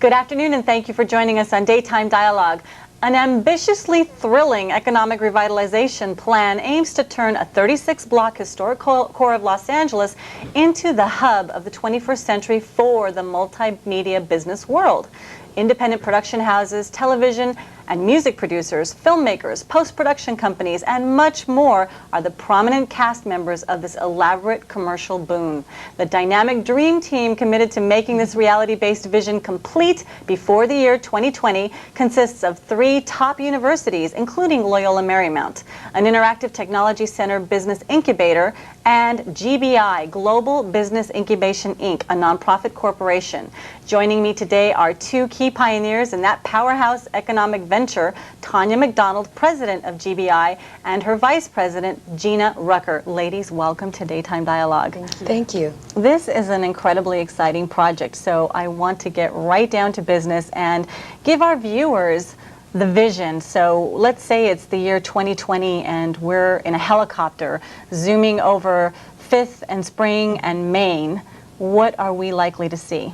Good afternoon, and thank you for joining us on Daytime Dialogue. An ambitiously thrilling economic revitalization plan aims to turn a 36-block historic core of Los Angeles into the hub of the 21st century for the multimedia business world. Independent production houses, television and music producers, filmmakers, post-production companies, and much more are the prominent cast members of this elaborate commercial boon. The dynamic dream team committed to making this reality-based vision complete before the year 2020 consists of 3 top universities, including Loyola Marymount, an interactive technology center business incubator, and GBI, Global Business Incubation, Inc., a nonprofit corporation. Joining me today are 2 key pioneers in that powerhouse economic venture, Tonia McDonald, president of GBI, and her vice president, Gina Rucker. Ladies, welcome to Daytime Dialogue. Thank you. This is an incredibly exciting project, so I want to get right down to business and give our viewers the vision. So let's say it's the year 2020 and we're in a helicopter zooming over 5th and Spring and Main. What are we likely to see?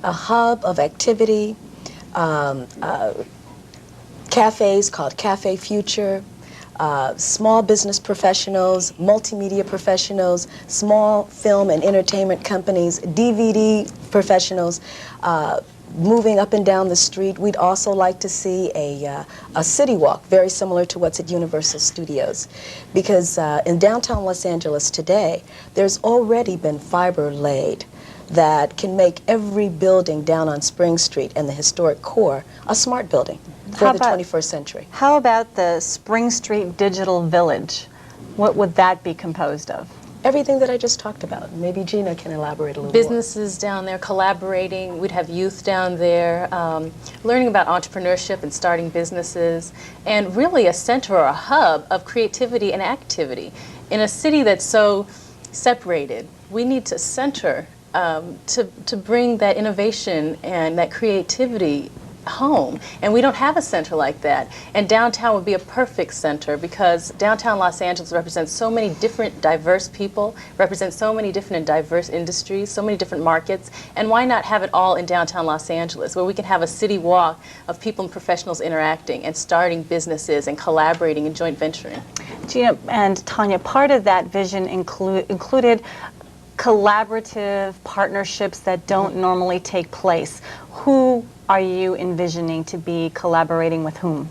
A hub of activity, cafes called Cafe Future, small business professionals, multimedia professionals, small film and entertainment companies, DVD professionals, moving up and down the street. We'd also like to see a city walk, very similar to what's at Universal Studios. Because in downtown Los Angeles today, there's already been fiber laid that can make every building down on Spring Street and the historic core a smart building for the 21st century. How about the Spring Street Digital Village? What would that be composed of? Everything that I just talked about. Maybe Gina can elaborate a little Businesses down there collaborating. We'd have youth down there learning about entrepreneurship and starting businesses, and really a center or a hub of creativity and activity. In a city that's so separated, we need to center to bring that innovation and that creativity home, and we don't have a center like that. And downtown would be a perfect center because downtown Los Angeles represents so many different diverse people, represents so many different and diverse industries, so many different markets, and why not have it all in downtown Los Angeles where we can have a city walk of people and professionals interacting and starting businesses and collaborating and joint venturing. Gina and Tonia, part of that vision included collaborative partnerships that don't normally take place. Who are you envisioning to be collaborating with whom?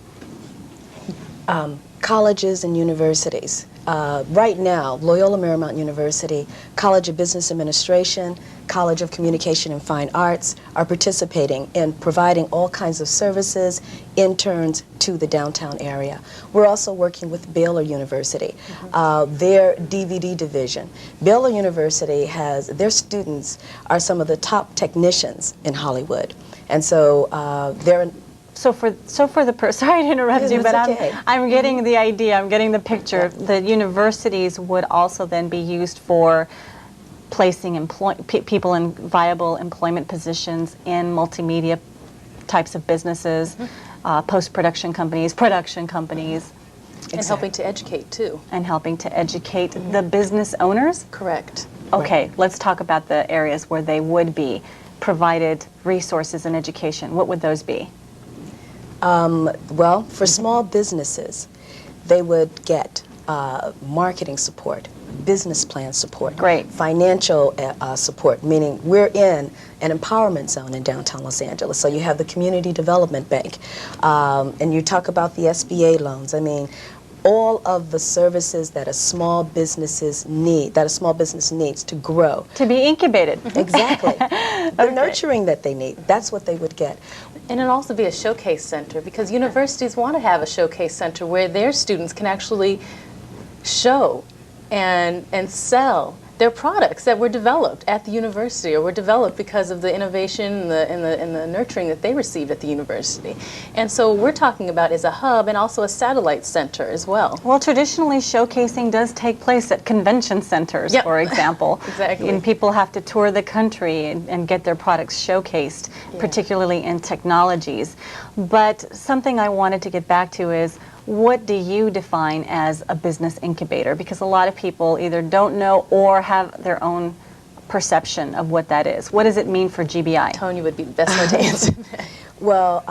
Colleges and universities. Right now, Loyola Marymount University, College of Business Administration, College of Communication and Fine Arts are participating in providing all kinds of services, interns to the downtown area. We're also working with Baylor University, their DVD division. Baylor University has, their students are some of the top technicians in Hollywood. And so they're sorry to interrupt you, but okay. I'm getting the idea, I'm getting the picture. Yeah. The universities would also then be used for placing people in viable employment positions in multimedia types of businesses, post-production companies, production companies. And helping to educate too. And helping to educate the business owners? Correct. Okay, let's talk about the areas where they would be provided resources and education. What would those be? Well, for small businesses, they would get marketing support, business plan support, great, financial support, meaning we're in an empowerment zone in downtown Los Angeles. So you have the Community Development Bank, and you talk about the SBA loans. I mean, all of the services that a small business needs to grow. To be incubated. Exactly. The nurturing that they need, that's what they would get. And it'll also be a showcase center because universities want to have a showcase center where their students can actually show and sell their products that were developed at the university or were developed because of the innovation and the nurturing that they received at the university. And so what we're talking about is a hub and also a satellite center as well. Well, traditionally showcasing does take place at convention centers, yep, for example. Exactly. And people have to tour the country and get their products showcased, yeah, particularly in technologies. But something I wanted to get back to is, what do you define as a business incubator? Because a lot of people either don't know or have their own perception of what that is? What does it mean for GBI? Tonia would be the best one to answer that. Well,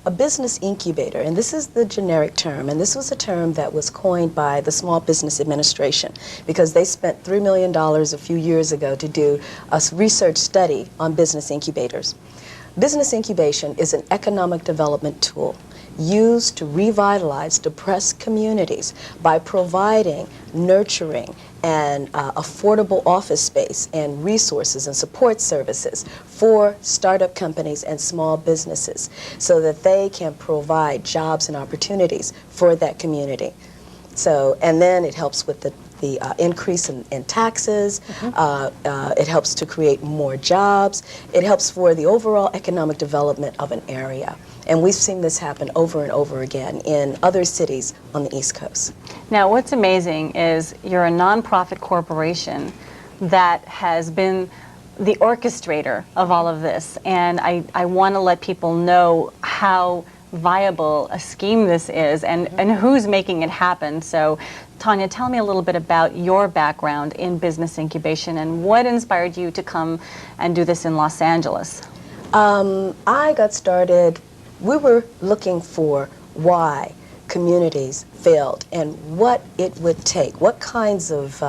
a business incubator, and this is the generic term, and this was a term that was coined by the Small Business Administration because they spent $3 million a few years ago to do a research study on business incubators. Business incubation is an economic development tool used to revitalize depressed communities by providing nurturing and affordable office space and resources and support services for startup companies and small businesses so that they can provide jobs and opportunities for that community. So, and then it helps with the increase in taxes, it helps to create more jobs, it helps for the overall economic development of an area. And we've seen this happen over and over again in other cities on the East Coast. Now, what's amazing is you're a nonprofit corporation that has been the orchestrator of all of this. And I want to let people know how viable a scheme this is and who's making it happen. So, Tonia, tell me a little bit about your background in business incubation and what inspired you to come and do this in Los Angeles. I got started, we were looking for why communities failed and what it would take, what kinds of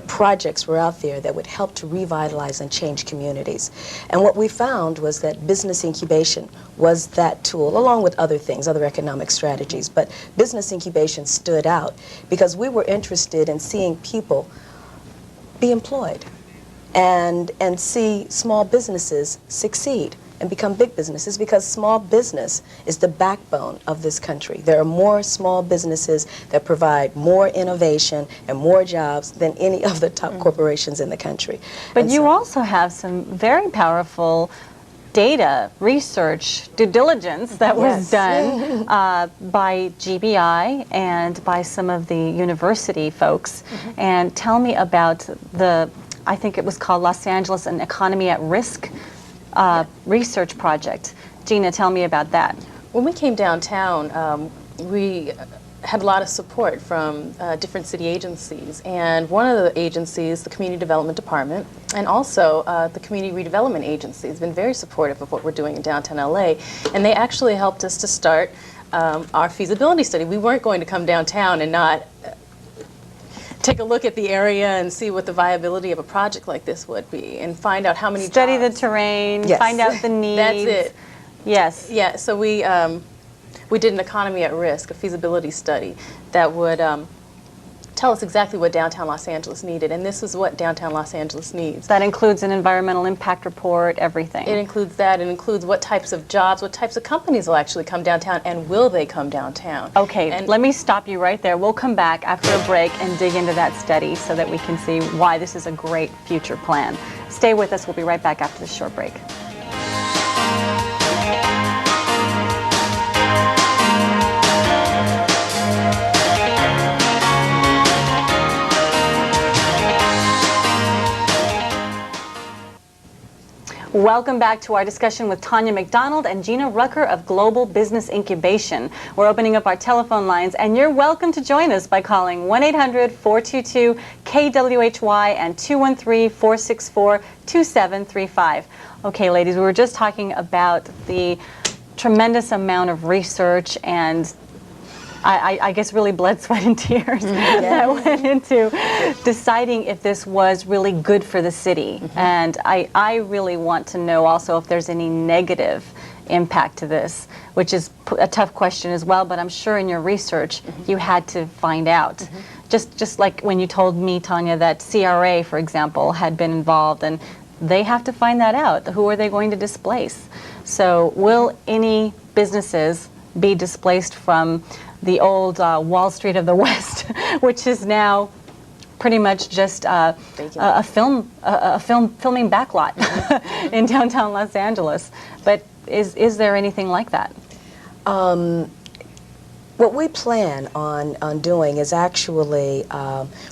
projects were out there that would help to revitalize and change communities. And what we found was that business incubation was that tool, along with other things, other economic strategies. But business incubation stood out because we were interested in seeing people be employed and see small businesses succeed and become big businesses, because small business is the backbone of this country. There are more small businesses that provide more innovation and more jobs than any of the top corporations in the country. But And you so- also have some very powerful data, research, due diligence that was Yes. done by GBI and by some of the university folks. And tell me about I think it was called Los Angeles, an Economy at Risk research project. Gina, tell me about that. When we came downtown, we had a lot of support from different city agencies, and one of the agencies, the Community Development Department, and also the Community Redevelopment Agency has been very supportive of what we're doing in downtown LA, and they actually helped us to start our feasibility study. We weren't going to come downtown and not take a look at the area and see what the viability of a project like this would be and find out how many Study the jobs. terrain, Yes. find out the needs. That's it. Yes. Yeah, so we did an economy at risk, a feasibility study that would tell us exactly what downtown Los Angeles needed, and this is what downtown Los Angeles needs. That includes an environmental impact report, everything. It includes that. It includes what types of jobs, what types of companies will actually come downtown, and will they come downtown? Okay, And let me stop you right there. We'll come back after a break and dig into that study so that we can see why this is a great future plan. Stay with us. We'll be right back after this short break. Welcome back to our discussion with Tonia McDonald and Gina Rucker of Global Business Incubation. We're opening up our telephone lines, and you're welcome to join us by calling 1-800-422-KWHY and 213-464-2735. Okay, ladies, we were just talking about the tremendous amount of research and I guess really blood, sweat, and tears that went into deciding if this was really good for the city. And I really want to know also if there's any negative impact to this, which is a tough question as well, but I'm sure in your research you had to find out. Just like when you told me, Tonia, that CRA, for example, had been involved, and they have to find that out. Who are they going to displace? So will any businesses be displaced from the old Wall Street of the West, which is now pretty much just a filming backlot in downtown Los Angeles? But is there anything like that? What we plan on doing is actually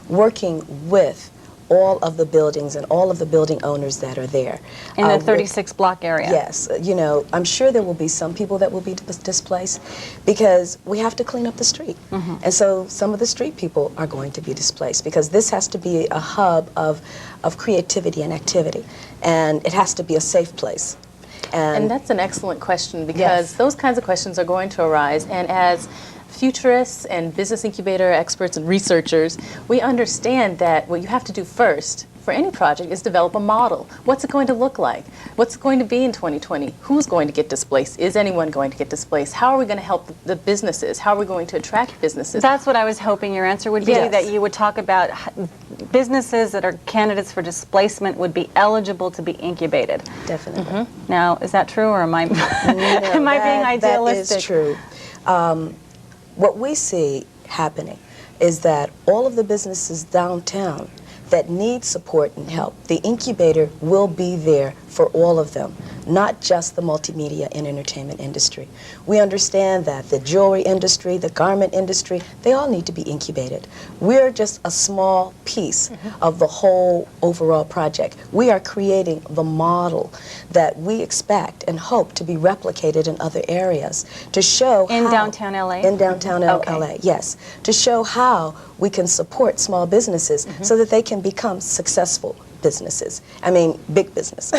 working with all of the buildings and all of the building owners that are there. In the 36 block area? Yes. You know, I'm sure there will be some people that will be displaced because we have to clean up the street. And so some of the street people are going to be displaced because this has to be a hub of creativity and activity. And it has to be a safe place. And that's an excellent question, because those kinds of questions are going to arise. And as futurists and business incubator experts and researchers, we understand that what you have to do first for any project is develop a model. What's it going to look like? What's it going to be in 2020? Who's going to get displaced? Is anyone going to get displaced? How are we going to help the businesses? How are we going to attract businesses? That's what I was hoping your answer would be, that you would talk about businesses that are candidates for displacement would be eligible to be incubated. Definitely. Now, is that true, or am I, am I being idealistic? That is true. What we see happening is that all of the businesses downtown that need support and help, the incubator will be there for all of them, not just the multimedia and entertainment industry. We understand that the jewelry industry, the garment industry, they all need to be incubated. We're just a small piece of the whole overall project. We are creating the model that we expect and hope to be replicated in other areas to show in downtown LA? In downtown LA, yes. To show how we can support small businesses so that they can become successful businesses. I mean, big business,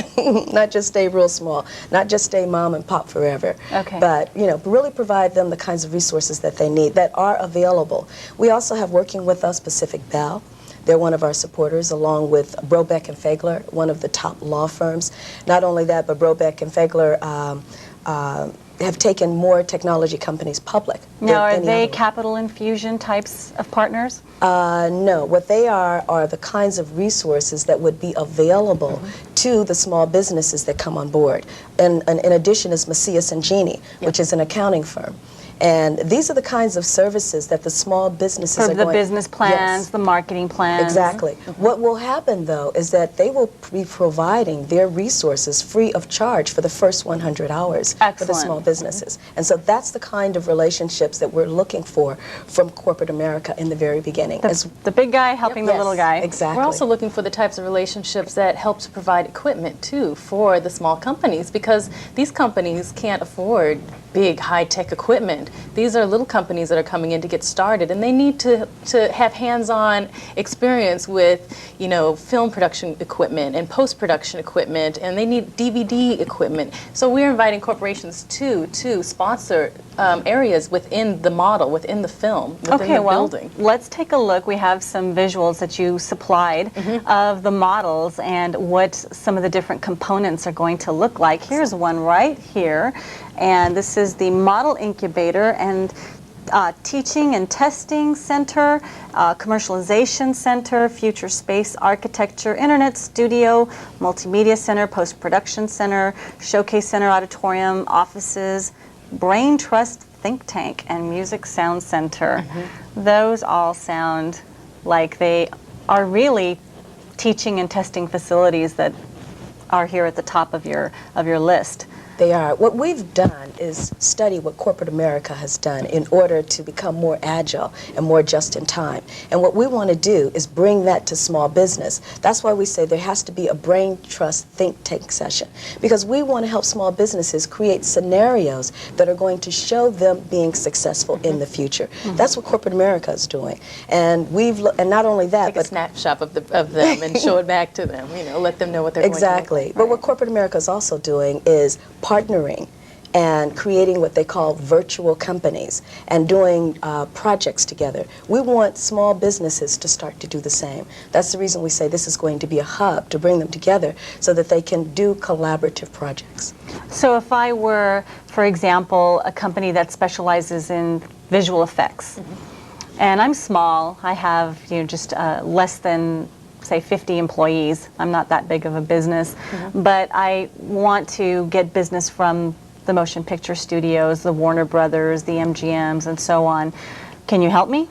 not just stay real small, not just stay mom and pop forever, but, you know, really provide them the kinds of resources that they need that are available. We also have working with us Pacific Bell. They're one of our supporters, along with Brobeck and Fagler, one of the top law firms. Not only that, but Brobeck and Fagler have taken more technology companies public. Now, are they capital infusion types of partners? No. What they are the kinds of resources that would be available to the small businesses that come on board. And in addition is Macias and Genie, which is an accounting firm. And these are the kinds of services that the small businesses are going to... For the business plans, the marketing plans. Exactly. What will happen, though, is that they will be providing their resources free of charge for the first 100 hours for the small businesses. And so that's the kind of relationships that we're looking for from corporate America in the very beginning. The big guy helping the little guy. Exactly. We're also looking for the types of relationships that help to provide equipment, too, for the small companies, because these companies can't afford big high-tech equipment. These are little companies that are coming in to get started, and they need to have hands-on experience with, you know, film production equipment and post-production equipment, and they need DVD equipment. So we're inviting corporations to sponsor areas within the model, within the film, within the building. Let's take a look. We have some visuals that you supplied of the models and what some of the different components are going to look like. Here's one right here, and this is the Model Incubator and Teaching and Testing Center, Commercialization Center, Future Space Architecture, Internet Studio, Multimedia Center, Post-Production Center, Showcase Center, Auditorium, Offices, Brain Trust Think Tank, and Music Sound Center. Those all sound like they are really teaching and testing facilities that are here at the top of your list. They are. What we've done is study what corporate America has done in order to become more agile and more just in time. And what we want to do is bring that to small business. That's why we say there has to be a brain trust think tank session, because we want to help small businesses create scenarios that are going to show them being successful in the future. That's what corporate America is doing. And and not only that, but a snapshot of them and show it back to them. You know, let them know what they're going to look like. But what corporate America is also doing is partnering and creating what they call virtual companies and doing projects together. We want small businesses to start to do the same. That's the reason we say this is going to be a hub to bring them together so that they can do collaborative projects. So if I were, for example, a company that specializes in visual effects, and I'm small, I have just less than say 50 employees. I'm not that big of a business, but I want to get business from the motion picture studios, the Warner Brothers, the MGMs, and so on. Can you help me?